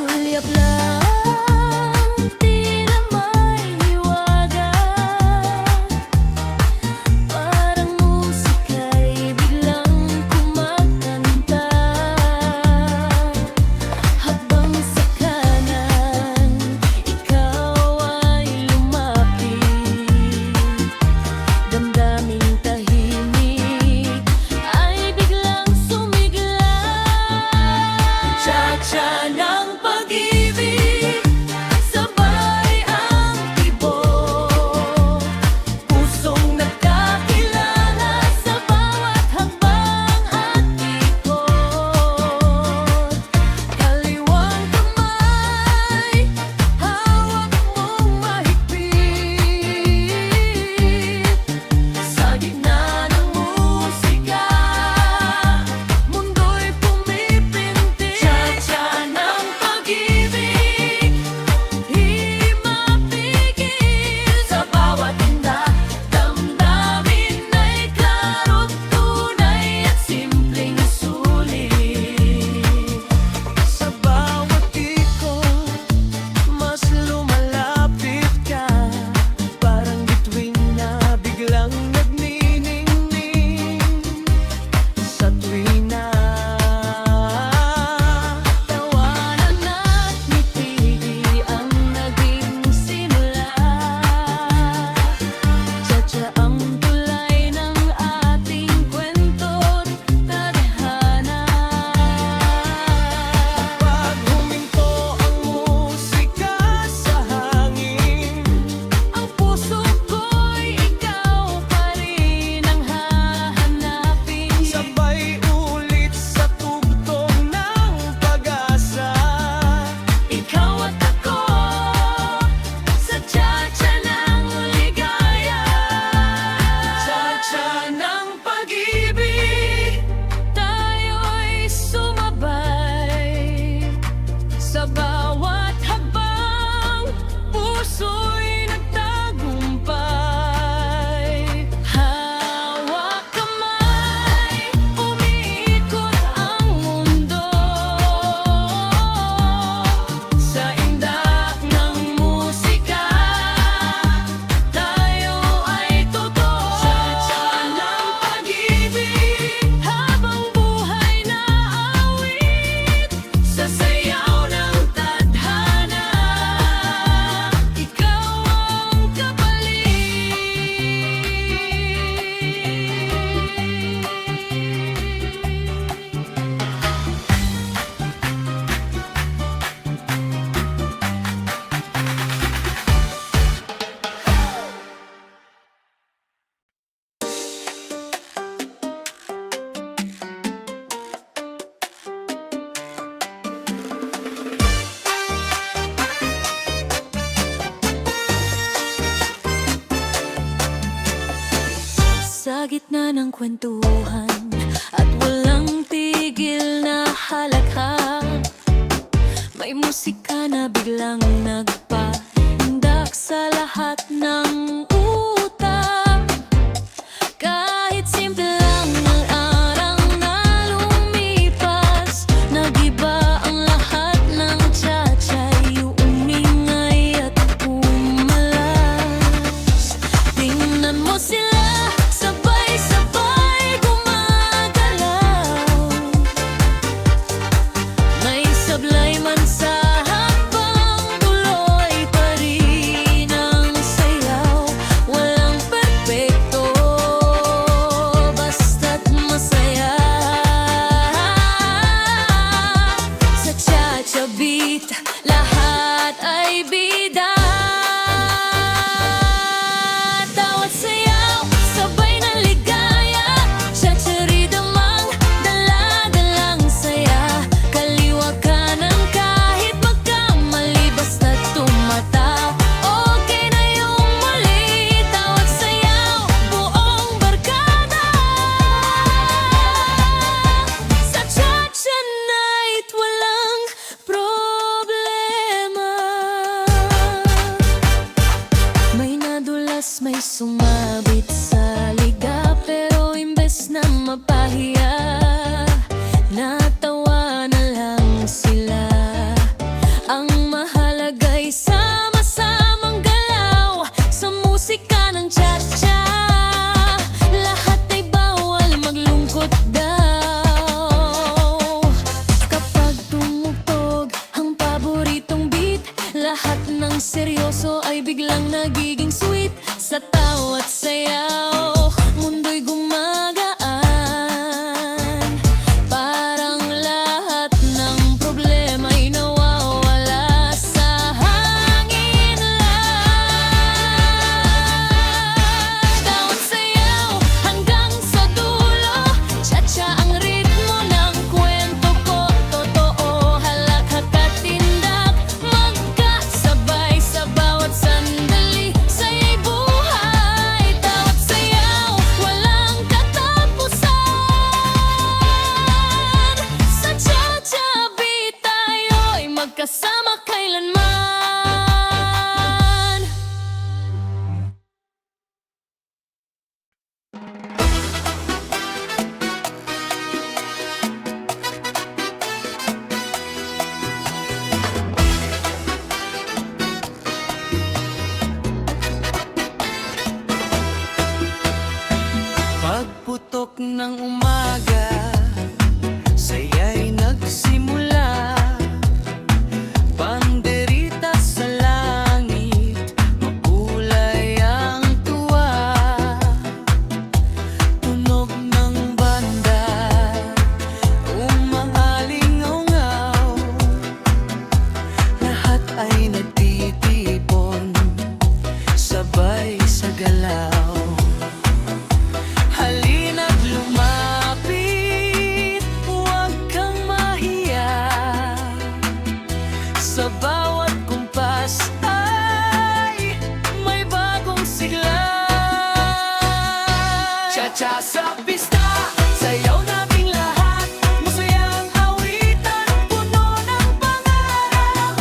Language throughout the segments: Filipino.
sulyap lang, di na may hiwaga. Parang musika'y biglang kumakanta. Habang sa kanan, ikaw ay lumapit. Damdaming tahimik ay biglang sumigla. Tsa-tsa ng pag-ibig, sabay ang tibok. Pusong nagkakilala sa bawat hakbang at ikot. Kaliwang kamay, hawak mong mahigpit. Sa gitna ng musika, mundo'y pumipintig. Tsa-tsa ng pag-ibig, di mapigil. Sa bawat tinda, damdamin ay klaro't tunay at simpleng sulit. Sa bawat ikot, mas lumalapit ka. Parang bituin na biglang nagniningning. Sa tuwina, Tawanan at ngiti ang naging simula. Tsa-tsa ang tulay ng ating kwento't tadhana. pag huminto ang musika sa hangin, Ang puso ko'y ikaw pa rin ang hahanapin. sabay ulit sa tugtog ng pag-asa. Ikaw at ako sa tsa-tsa ng ligaya. Tsa-tsa ng Pag-ibig, tayo'y sumabay. Sa bawat hakbang, puso'y nagtagumpay. Hawak kamay, umiikot ang mundo. Sa indak ng musika, tayo ay totoo. Tsa-tsa ng pag-ibig, habang buhay na awit. Sa sayaw ng tadhana, ikaw ang kapalit. Sa gitna ng kwentuhan at walang tigil na halakha, may musika na biglang nagpahindak sa lahat ng utak. Kahit simple lang ang arang na lumipas, nag-iba ang lahat ng tsa-tsa'y umingay at umalas. Tingnan mo sila, sabay-sabay gumagalaw. May sablay man sa hakbang, tuloy pa rin ang sayaw. Walang perpekto, basta't masaya. Sa cha-cha beat, lahat ay bida. Tawat sayaw, sabay ng ligaya. Cha-cha rhythm ang dala-dalang saya. Kaliwa kanan kahit magkamali, basta't tumataw. Okay na yung muli. Tawat sayaw, buong barkada. Sa cha-cha night, walang problema. Ang mahalaga'y sama-samang galaw sa musika ng cha-cha. Lahat ay bawal maglungkot daw. Kapag tumugtog ang paboritong beat, lahat ng seryoso ay biglang nagiging sweet. Sa tawa't sayaw, mundo'y gumagaan. Parang lahat ng problema'y nawawala sa hangin lang. Tawa't sayaw hanggang sa dulo, cha-cha ang ritmo ng kwento ko. Totoo, halakhak at tindak, magkasabay sa bawat sandali. Saya'y buhay, tawa't sayaw, walang katapusan. Sa cha-cha beat tayo'y magkasama kailanman. Pagputok ng umaga, saya'y nagsimula. Banderita sa langit, makulay ang tuwa. Tunog ng banda, umaalingaw-ngaw. Lahat ay nagtitipon, sabay sa galaw. Halina't lumapit, huwag kang mahiya. Sa bawat kumpas ay may bagong sigla. Cha-cha sa pista, sayaw naming lahat. Masayang awitan, puno ng pangarap.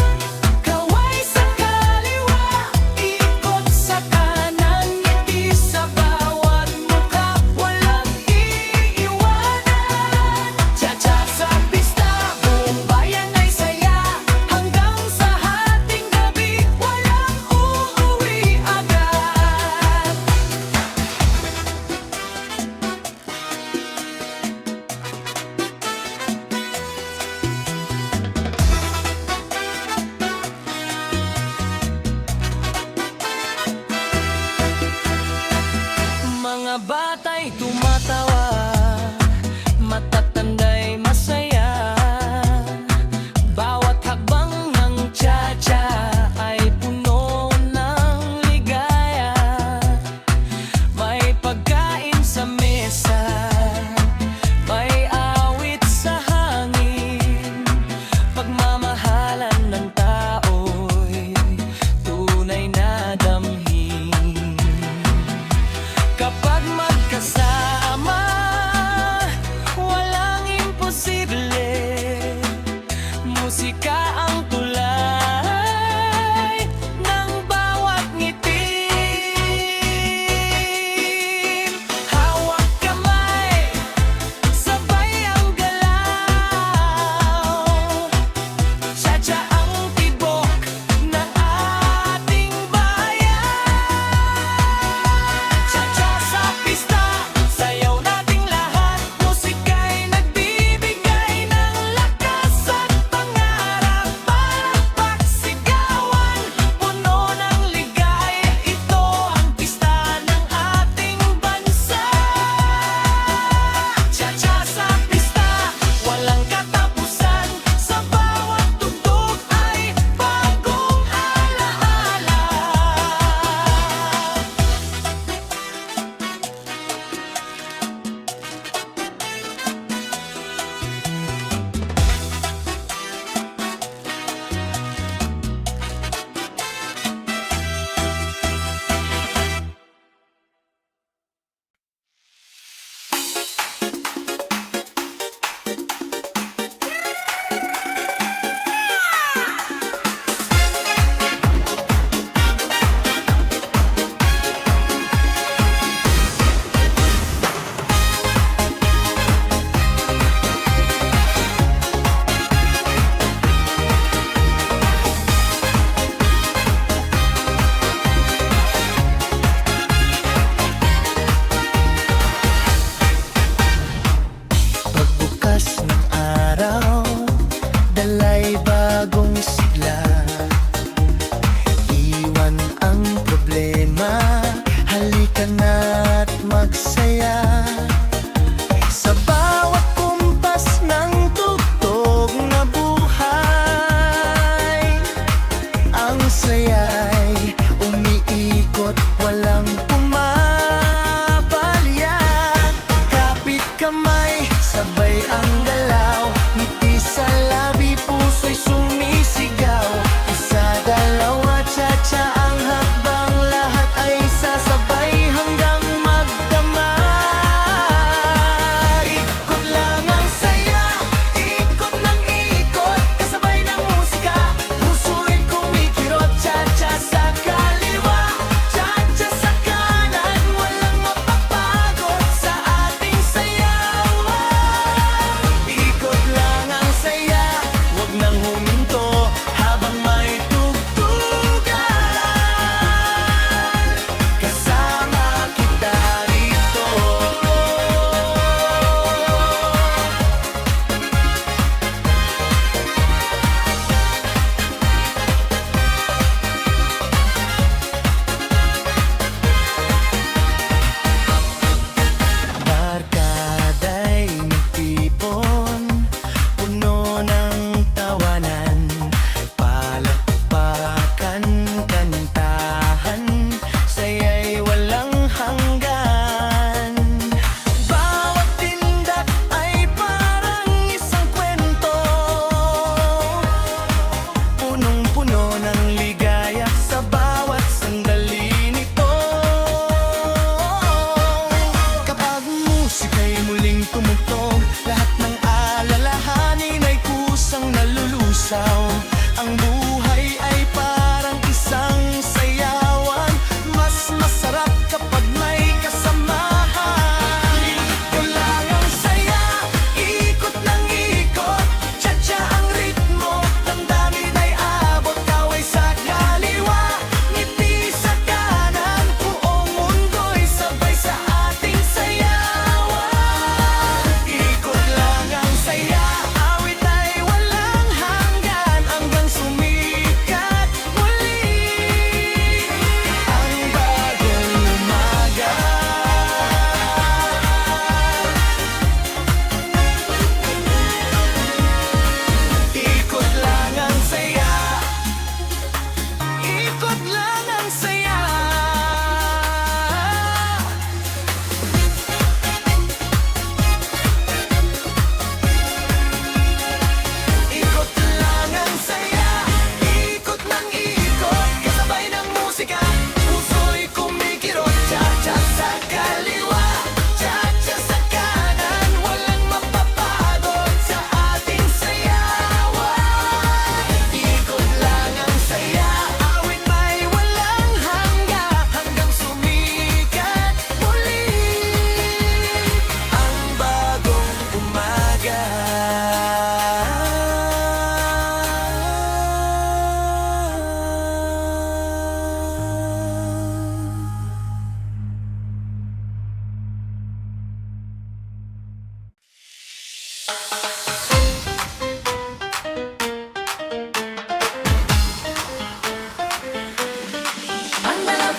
Kaway sa kaliwa, ikot sa kanan. Ngiti sa bawat mukha, walang iiwanan. Cha-cha sa pista, buong bayan ay saya. Hanggang sa hating gabi, walang uuwi agad.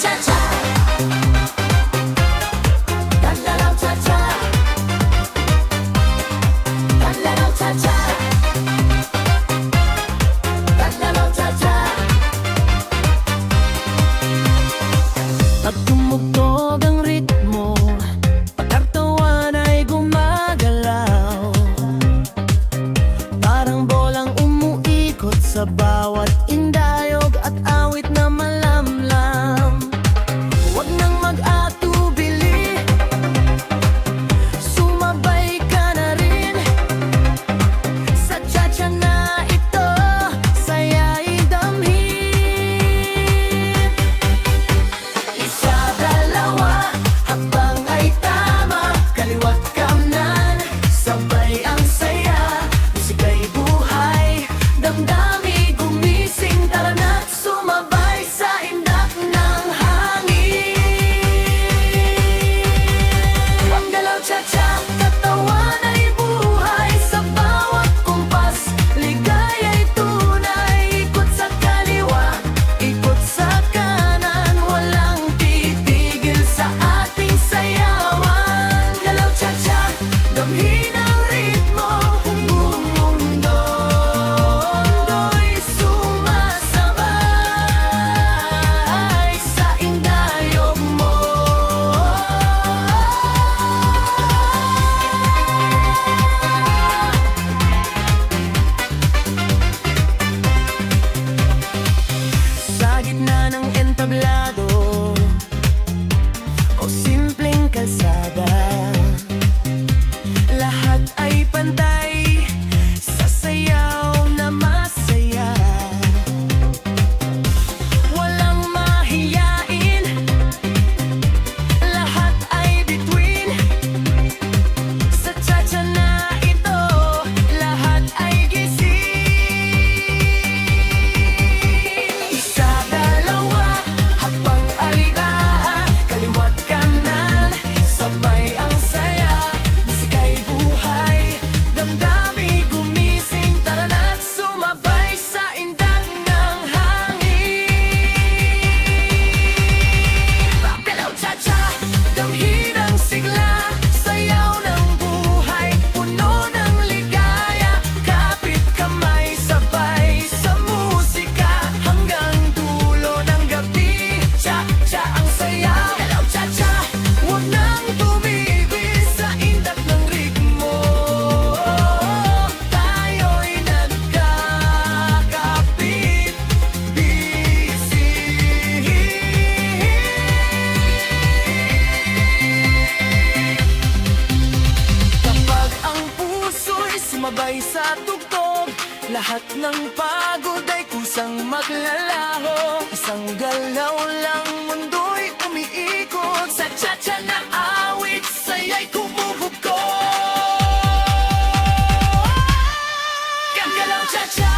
cha-cha. Gandalaw cha-cha. Gandalaw cha-cha. Gandalaw cha-cha. Pag tumugtog ang ritmo, pagkaktawan ay gumagalaw. Parang bolang umuikot sa bawat indayog at awit na malamlam. Huwag nang mag-atubili, sumabay ka na rin sa cha-cha na ito, saya'y damhin. Isa, dalawa, habang ay tama, kaliwat kamnan, sabay ang saya, musika'y buhay, damdami gumising, tara na't sumabay sa indak ng hangin. Panggalaw cha-cha, katawan ay buhay, sa bawat kumpas, ligaya'y tunay, ikot sa kaliwa, ikot sa kanan, walang titigil sa ating sayawan. Galaw cha-cha, damhin ang ritmo, buong mundo'y sumasabay sa indayog mo. Sa gitna ng entablado o simpleng kalsada, lahat ay pantay sa sayaw na masaya. Walang mahiyain, lahat ay between. Sa cha-cha na ito, lahat ay gising. Isa, dalawa, habang aligaha, kaliwat kanan, sabay ang saya, musika'y buhay, damdami gumising, tara na't sumabay sa indak ng hangin. Galaw cha-cha, damhin ang sigla, sayaw ng buhay, puno ng ligaya, kapit kamay, sabay sa musika, hanggang dulo ng gabi. Cha-cha ang saya, galaw cha-cha, huwag nang tumigil sa indak ng ritmo. Tayo'y nagkakapit, busy. Kapag ang puso'y sumabay sa tugtog, lahat ng pagod ay kusang maglalaho. Isang galaw lang, mundo'y umiikot, sa cha-cha na awit, saya'y kumuhugkot. Gagalaw cha-cha,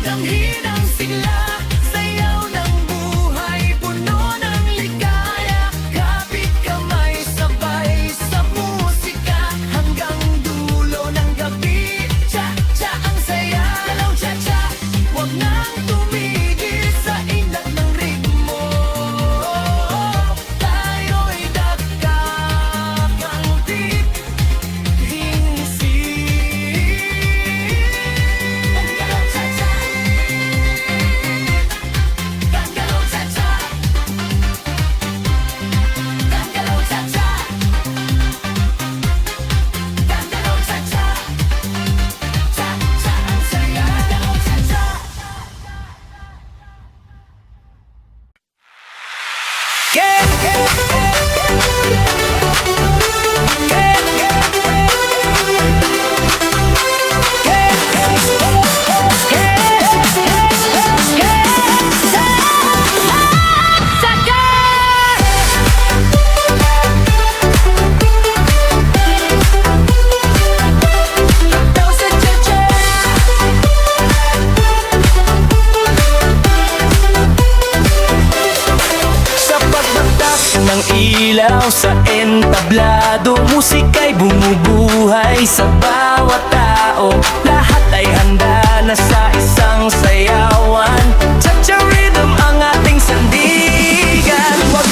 damhin ang sigla, sayaw ng buhay, puno ng ligaya, kapit kamay, sabay sa musika, hanggang dulo ng gabi. Cha-cha ang saya, galaw cha-cha, huwag nang tumigil sa indak ng ritmo. Tayo'y nagkakapit, busy. Galaw cha-cha, galaw cha-cha, galaw cha-cha, galaw cha-cha, cha-cha ang saya, galaw cha-cha. Daw sa cha-cha. Sa pagbagtak ng ilaw sa entablado, musika'y bumubuhay sa bawat tao. Lahat ay handa na sa isang sayawan. Cha-cha rhythm ang ating sandigan. Wag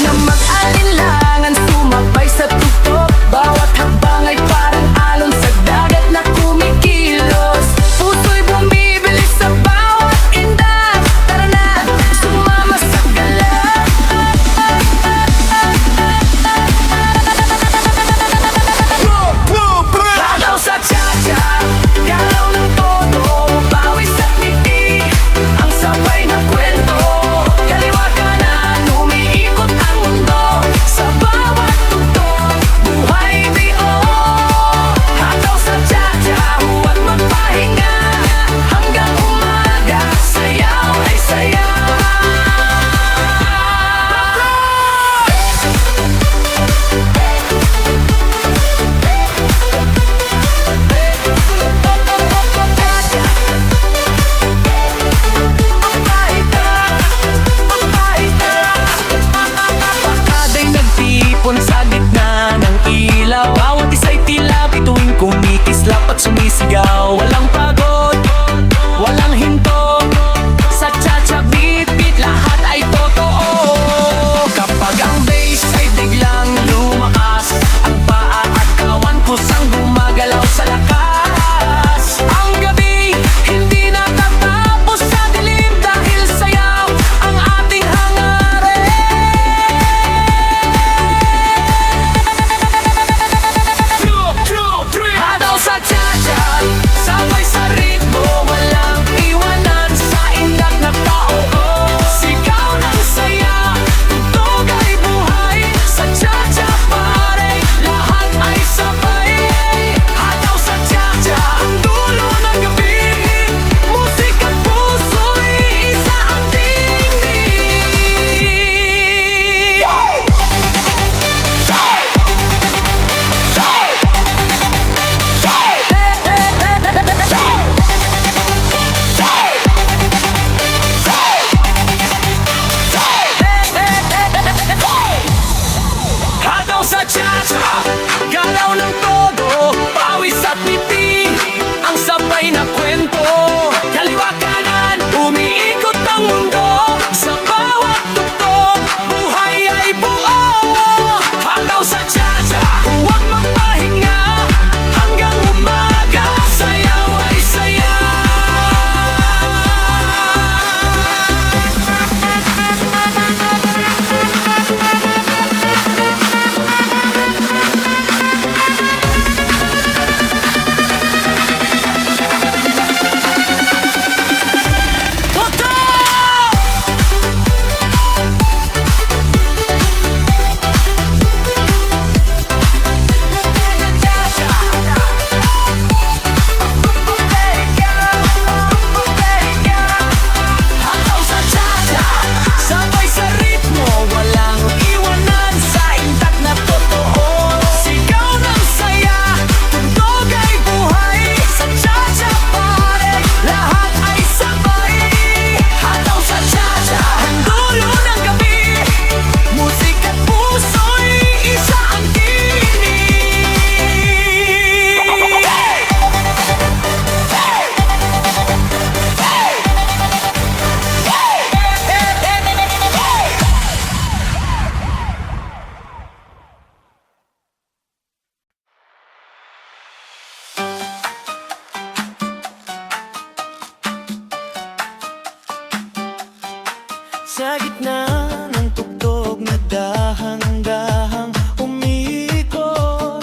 Sa gitna ng tugtog na dahang-dahang umiikot,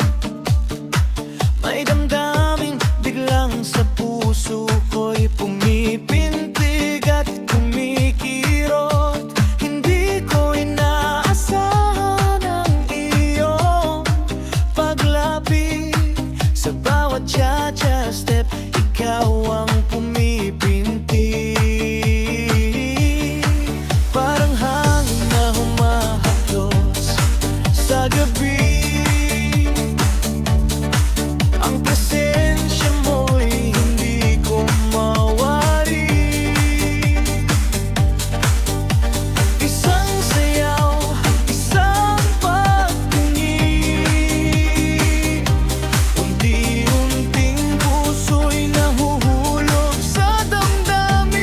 may damdaming biglang sa puso ko'y pumipintig at kumikirot. Hindi ko inaasahan ang iyong paglapit. Sa bawat cha-cha step, ikaw ang pumipintig. Parang hangin na humahaplos sa gabi. Ang presensya mo'y hindi ko mawari. Isang sayaw, isang pagtingin, unti-unting puso'y nahuhulog sa damdamin.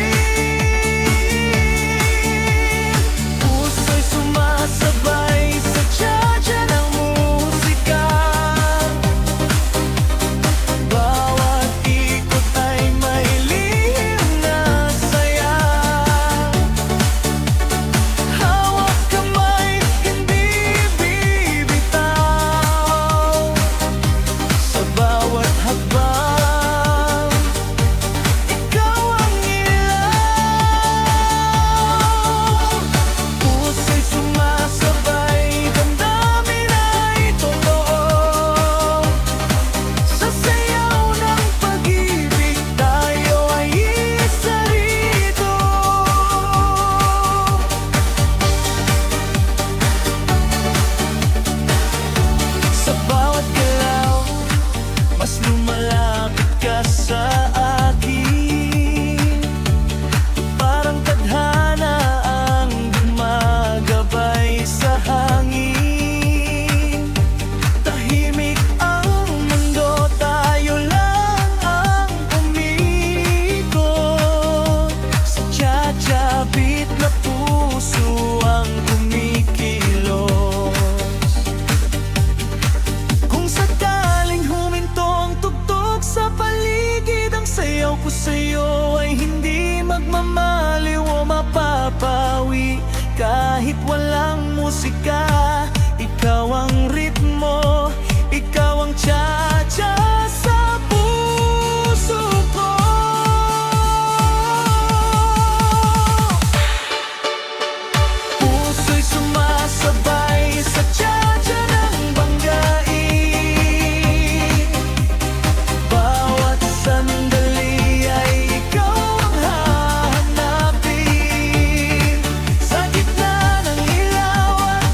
Puso'y sumasabay sa tsa-tsa ng musika. Bawat ikot ay may lihim na saya. Hawak kamay, hindi bibitaw. Sa bawat hakbang, ikaw ang ilaw. Puso'y sumasabay, damdamin ay totoo. Sa sayaw ng pag-ibig, tayo ay isa rito. Sa bawat galaw, mas lumalapit ka sa akin. Parang tadhana ang gumagabay sa hangin. Tahimik ang mundo, tayo lang ang umikot. Sa cha-cha beat na puso ang kumikilos. Kung sakaling huminto ang tugtog sa paligid, ang sayaw ko sa'yo ay hindi magmamaliw o mapapawi. Kahit walang musika, ikaw ang ritmo, ikaw ang cha-cha sa puso ko. Puso'y sumasabay sa cha-cha ng banggain. Bawat sandali ay ikaw ang hahanapin. Sa gitna ng ilaw at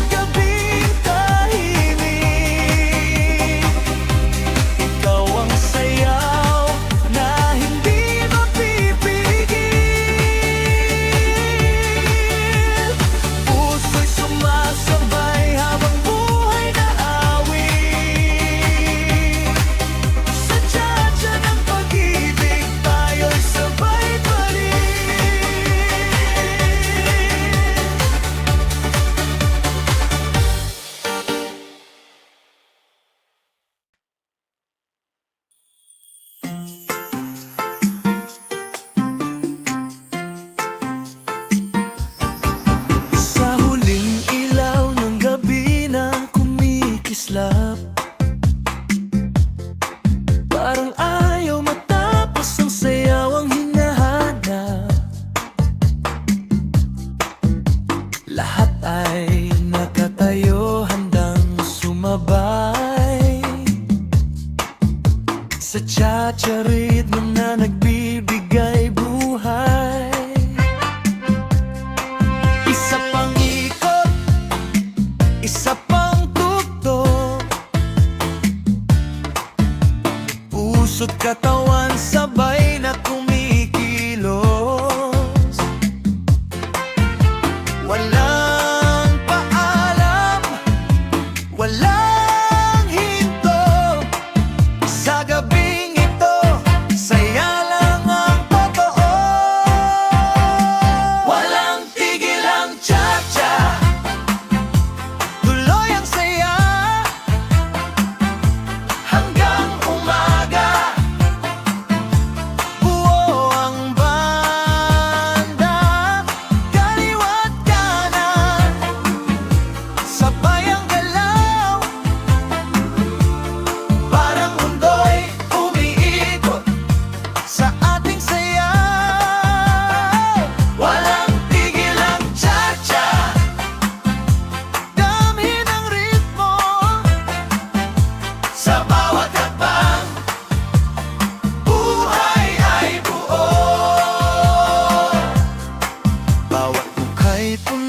Bawat buka'y puno